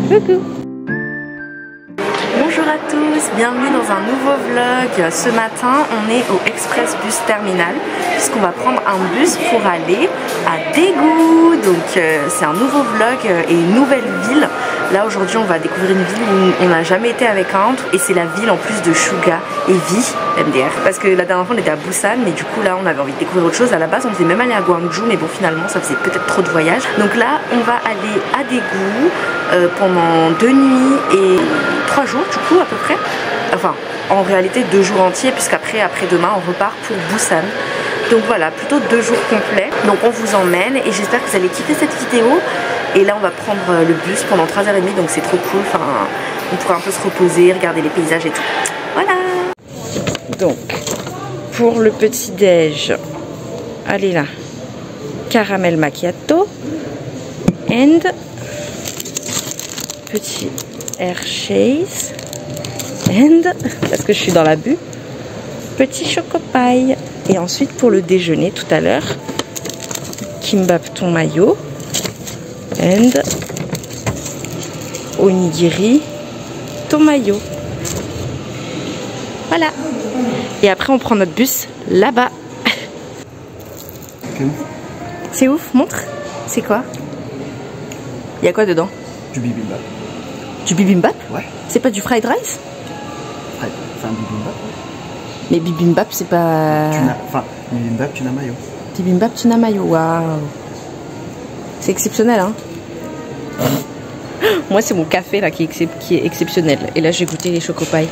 Coucou. Bonjour à tous, bienvenue dans un nouveau vlog. Ce matin, on est au Express Bus Terminal puisqu'on va prendre un bus pour aller à Daegu. Donc c'est un nouveau vlog et une nouvelle ville. Là aujourd'hui, on va découvrir une ville où on n'a jamais été avec Ant et c'est la ville en plus de Suga et Vi MDR. Parce que la dernière fois, on était à Busan, mais du coup là, on avait envie de découvrir autre chose. À la base, on devait même aller à Gwangju, mais bon, finalement, ça faisait peut-être trop de voyages. Donc là, on va aller à Daegu pendant 2 nuits et 3 jours du coup à peu près. Enfin, en réalité 2 jours entiers puisqu'après, après-demain, on repart pour Busan. Donc voilà, plutôt 2 jours complets. Donc on vous emmène et j'espère que vous allez kiffer cette vidéo. Et là on va prendre le bus pendant 3h30, donc c'est trop cool. Enfin, on pourra un peu se reposer, regarder les paysages et tout. Voilà. Donc, pour le petit déj, allez là, caramel macchiato and petit Hershey's and, parce que je suis dans la bulle, petit chocopaille. Et ensuite pour le déjeuner tout à l'heure, kimbap thon mayo and onigiri thon mayo. Voilà. Et après on prend notre bus là-bas. C'est ouf, montre. C'est quoi? Il y a quoi dedans? Du bibimbap. Du bibimbap? Ouais. C'est pas du fried rice? Enfin, bibimbap. Mais bibimbap c'est pas... Enfin, bibimbap tuna mayo. Bibimbap tuna mayo, waouh. C'est exceptionnel, hein. Moi c'est mon café là qui est exceptionnel. Et là j'ai goûté les chocopailles.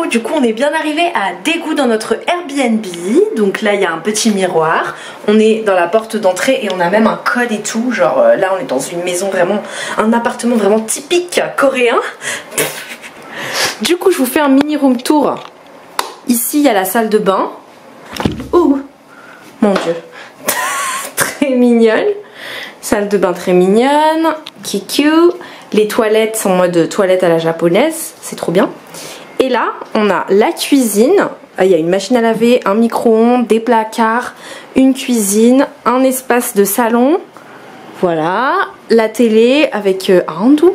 Du coup on est bien arrivé à Daegu dans notre Airbnb. Donc là il y a un petit miroir. On est dans la porte d'entrée et on a même un code et tout. Genre là on est dans une maison vraiment, un appartement vraiment typique coréen. Du coup je vous fais un mini room tour. Ici il y a la salle de bain. Oh mon dieu. Très mignonne. Salle de bain très mignonne. Kiku. Les toilettes sont en mode toilette à la japonaise. C'est trop bien. Et là, on a la cuisine. Il y a une machine à laver, un micro-ondes, des placards, une cuisine, un espace de salon. Voilà. La télé avec Andou.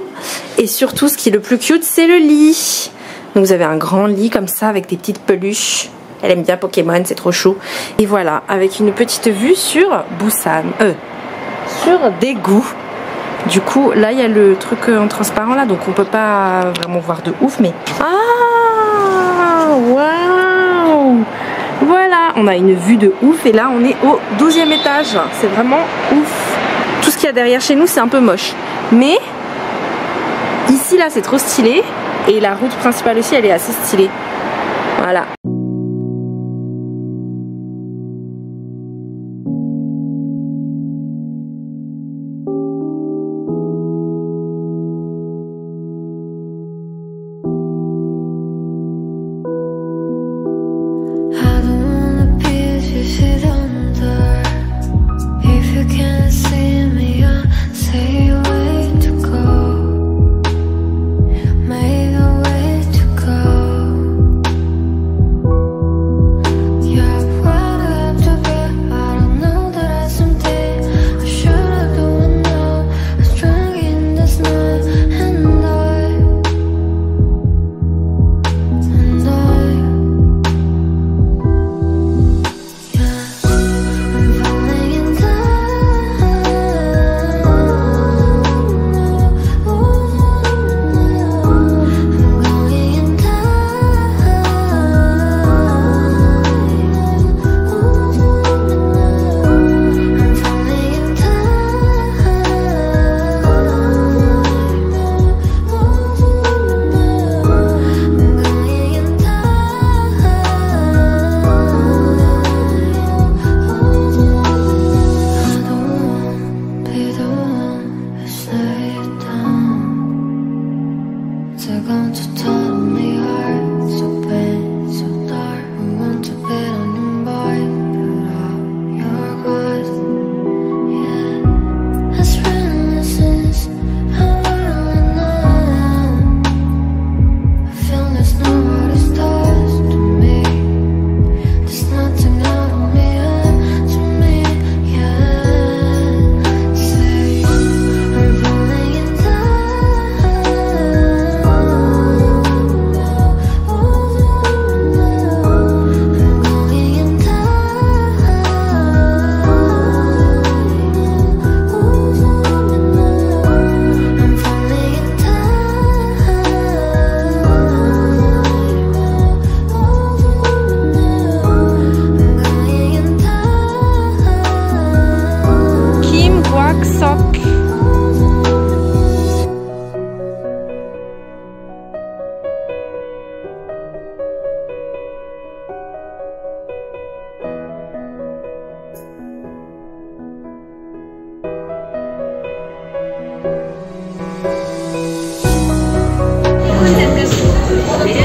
Et surtout, ce qui est le plus cute, c'est le lit. Donc vous avez un grand lit comme ça avec des petites peluches. Elle aime bien Pokémon, c'est trop chou. Et voilà, avec une petite vue sur Busan. Sur Daegu. Du coup, là, il y a le truc en transparent là, donc on peut pas vraiment voir de ouf, mais... Ah, waouh! Voilà, on a une vue de ouf et là, on est au 12e étage. C'est vraiment ouf. Tout ce qu'il y a derrière chez nous, c'est un peu moche. Mais, ici, là, c'est trop stylé. Et la route principale aussi, elle est assez stylée. Voilà.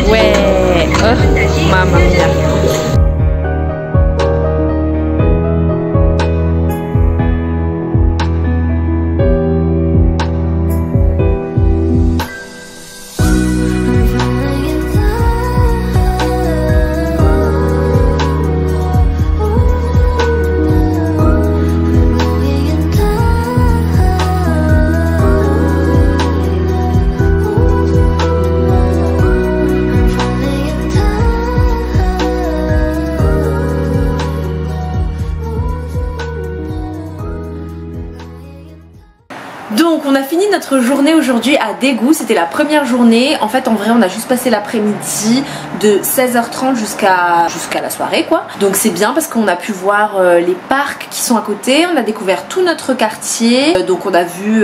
Ouais, oh, mamma mia. Donc on a fini notre journée aujourd'hui à Daegu, c'était la première journée. En fait en vrai on a juste passé l'après-midi de 16h30 jusqu'à la soirée quoi. Donc c'est bien parce qu'on a pu voir les parcs qui sont à côté, on a découvert tout notre quartier. Donc on a vu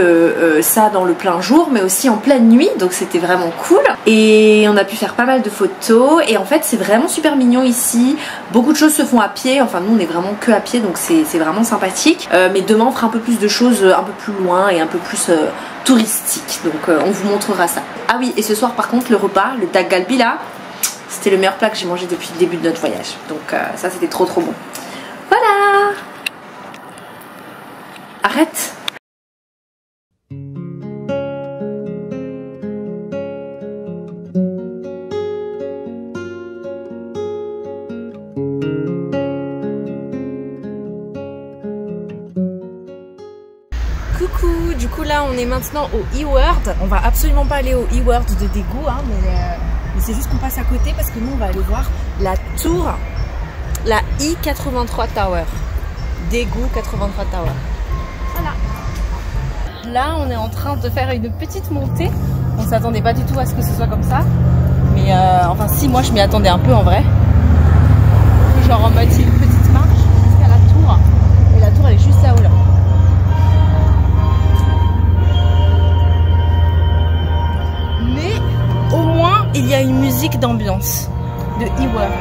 ça dans le plein jour mais aussi en pleine nuit, donc c'était vraiment cool. Et on a pu faire pas mal de photos et en fait c'est vraiment super mignon ici. Beaucoup de choses se font à pied, enfin nous on est vraiment que à pied donc c'est vraiment sympathique. Mais demain on fera un peu plus de choses un peu plus loin et un peu plus touristique, donc on vous montrera ça. Ah oui, et ce soir par contre le repas, le dak galbi là, c'était le meilleur plat que j'ai mangé depuis le début de notre voyage, donc ça c'était trop bon. Voilà. Arrête. Coucou, du coup là on est maintenant au E-World. On va absolument pas aller au E-World de Daegu hein, mais c'est juste qu'on passe à côté parce que nous on va aller voir la tour, la I-83 Tower. Daegu 83 Tower. Voilà. Là on est en train de faire une petite montée. On s'attendait pas du tout à ce que ce soit comme ça. Mais enfin si, moi je m'y attendais un peu en vrai. Genre en mode une petite marche jusqu'à la tour. Et la tour elle est juste là-haut là. Au moins, il y a une musique d'ambiance de E-World.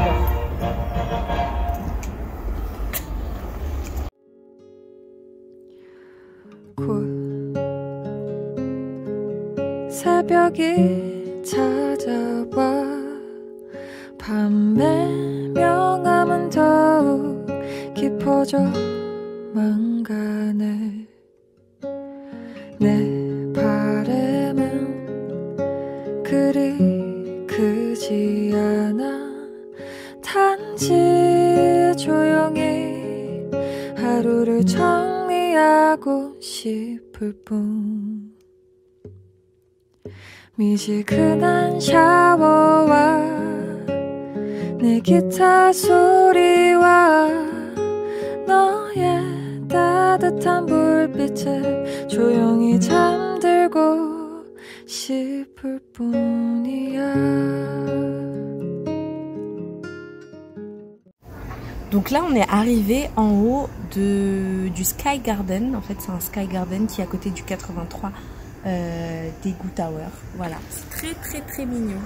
새벽이 찾아와 밤의 명암은 더욱 깊어져만 가네. 내 바람은 그리 크지 않아. 단지 조용히 하루를 정리하고 싶을 뿐. 미지근한 샤워와 내 기타 소리와 너의 따뜻한 불빛에 조용히 잠들고 싶을 뿐이야. Donc là on est arrivé en haut du Sky Garden. En fait c'est un Sky Garden qui est à côté du 83 Daegu Tower. Voilà, c'est très mignon.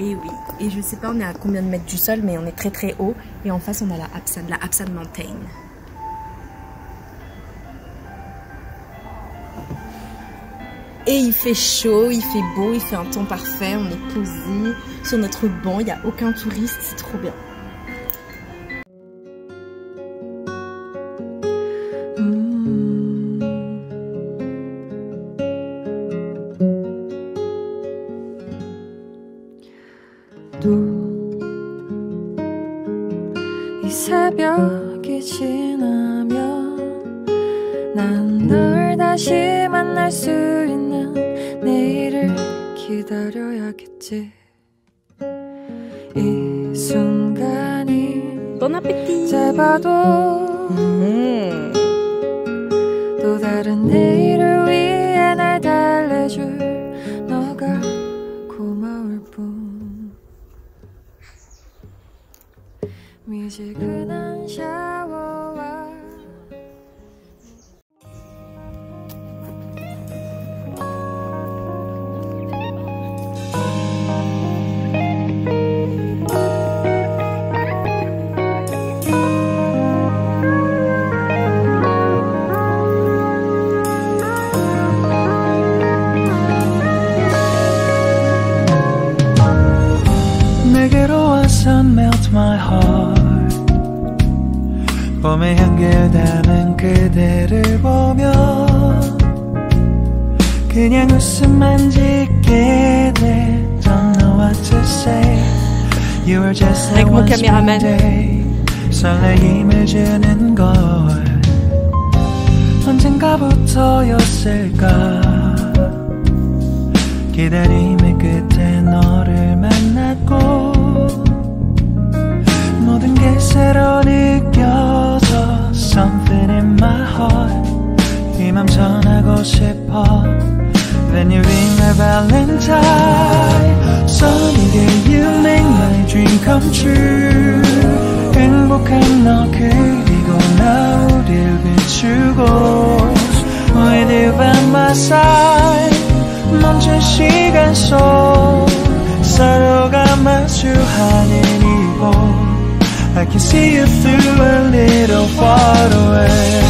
Et oui, et je sais pas on est à combien de mètres du sol mais on est très haut. Et en face on a la Apsan Mountain. Et il fait chaud, il fait beau, il fait un temps parfait, on est posé sur notre banc, il n'y a aucun touriste, c'est trop bien. 이 새벽이 지나면 난 널 다시 만날 수 있는 내일을 기다려야겠지. 이 순간이 Bon appétit. 짧아도 또 다른 내일을 위해 날 달래줄 너가 고마울 뿐. 미지근한 샤워와 my heart. 봄의 향기를 담은 그대를 보며 그냥 웃음만 짓게 돼. Don't know what to say. You were just like one spring day. 설레임을 주는 걸 언젠가부터였을까. 기다림의 끝에 너를 만났고 모든 게 새로 느껴져. Something in my heart. 이 맘 전하고 싶어. Then you ring my valentine. Sunny day you make my dream come true. 행복한 너 그리고 나 우릴 비추고 With you by my side. 멈춘 시간 속 서로가 마주하는 이곳 I can see you through a little far away.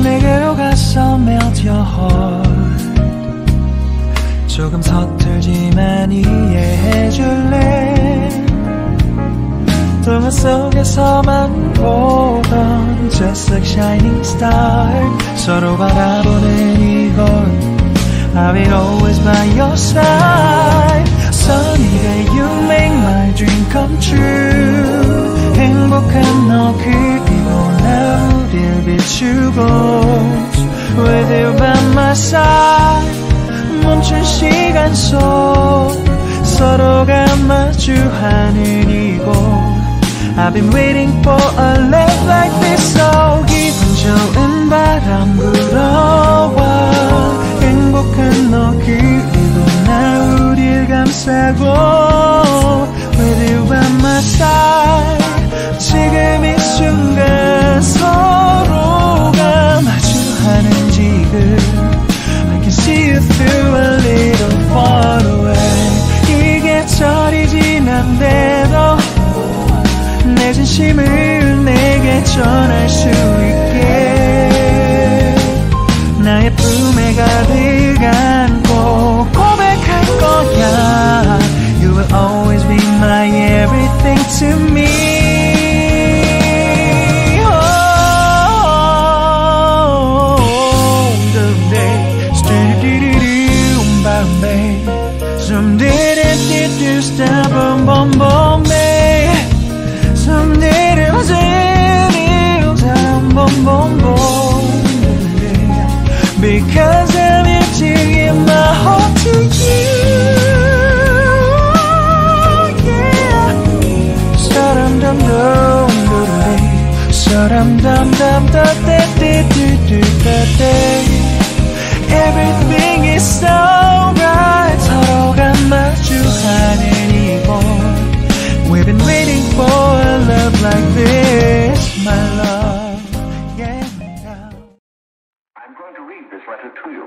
내게로 가서 melt your heart. 조금 서툴지만 이해해줄래. 동화 속에서만 보던 Just like shining star. 서로 바라보는 이곳 I will always by your side. Sunny day you make my dream come true. 행복한 너 그리고 나 우릴 비추고 With you by my side. 멈춘 시간 속 서로가 마주하는 이곳 I've been waiting for a love like this. So 기분 좋은 바람 불어와 행복한 너 그리고 나 우릴 감싸고 With you by my side. 지금 이 순간 서로가 마주하는 지금 I can see you through a little far away. 이게 절이 지난데도 내 진심을 내게 전할 수 있게 나의 품에 가득 안고 고백할 거야. You will always be my everything to me. Some did it do stop boom boom boom babe. Some did it was it down boom boom boom because I'm emptying my heart to you. Yeah. Sa-dum dum dum dum sa-dum dum dum da da da da da. Everything is so right. 서로가 마주하는 이곳 We've been waiting for a love like this, my love. Yeah. I'm going to read this letter to you.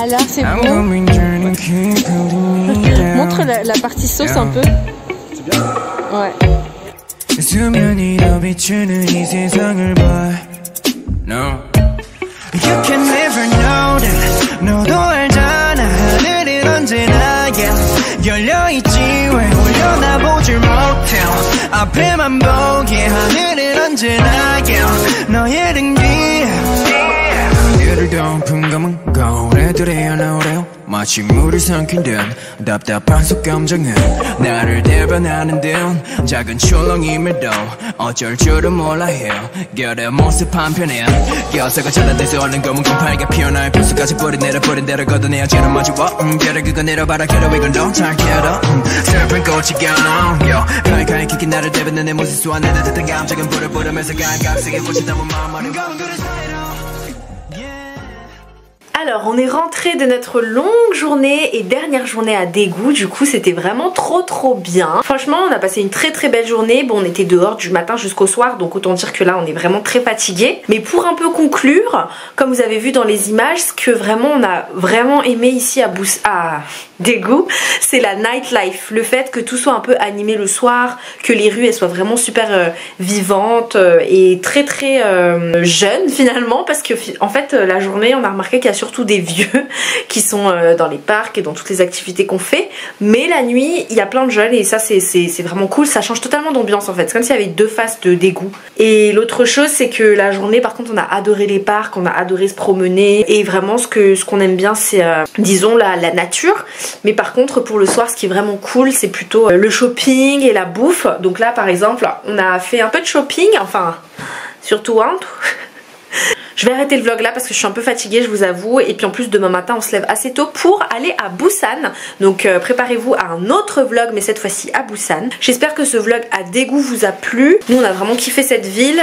Alors c'est bon. Montre la partie sauce un peu. C'est bien. Ouais. 수면이 더 비추는 이 세상을 봐. No. You can never know that. 너도 알잖아. 하늘은 언제나 yeah. 열려있지 왜 올려다보질 못해. 앞에만 보게 하늘은 언제나 yeah. 너의 등 뒤에 그를 덮은 검은 거울에들이 하나오래요. 마치 물을 삼킨 듯 답답한 속감정은 나를 대변하는 듯 작은 출렁임을 도 어쩔 줄은 몰라 해요. 결의 모습 한편에 껴서가 전화돼서 얼른 검은 곰팡이가 피어날 표수까지 뿌리내려 뿌린 대로 걷어내야 쟤는 마주와 별을 그거 내려봐라 괴로워 이건 너 잘 깨러 슬픈 꽃이 겨눠 칼칼 키킨 나를 대변해 내 모습 쏘아 내 듯한 감정은 불을 뿌리면서 갈각색의 꽃이 담은 마음 어린 검은 그릇 사이로. Alors on est rentré de notre longue journée et dernière journée à Daegu. Du coup c'était vraiment trop bien. Franchement on a passé une très belle journée. Bon on était dehors du matin jusqu'au soir, donc autant dire que là on est vraiment très fatigué. Mais pour un peu conclure, comme vous avez vu dans les images, ce que vraiment on a vraiment aimé ici à Daegu, c'est la nightlife. Le fait que tout soit un peu animé le soir, que les rues elles soient vraiment super vivantes et très jeunes finalement, parce que en fait la journée on a remarqué qu'il y a surtout des vieux qui sont dans les parcs et dans toutes les activités qu'on fait, mais la nuit il y a plein de jeunes et ça c'est vraiment cool, ça change totalement d'ambiance en fait, c'est comme s'il y avait deux faces de Daegu. Et l'autre chose c'est que la journée par contre on a adoré les parcs, on a adoré se promener et vraiment ce qu'on aime bien c'est disons la nature, mais par contre pour le soir ce qui est vraiment cool c'est plutôt le shopping et la bouffe. Donc là par exemple on a fait un peu de shopping, enfin surtout un Je vais arrêter le vlog là parce que je suis un peu fatiguée, je vous avoue, et puis en plus demain matin on se lève assez tôt pour aller à Busan, donc préparez-vous à un autre vlog mais cette fois-ci à Busan. J'espère que ce vlog à Daegu vous a plu. Nous on a vraiment kiffé cette ville,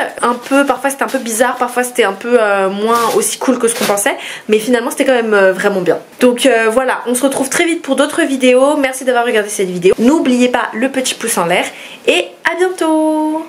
parfois c'était un peu bizarre, parfois c'était un peu moins aussi cool que ce qu'on pensait, mais finalement c'était quand même vraiment bien. Donc voilà, on se retrouve très vite pour d'autres vidéos. Merci d'avoir regardé cette vidéo, n'oubliez pas le petit pouce en l'air et à bientôt.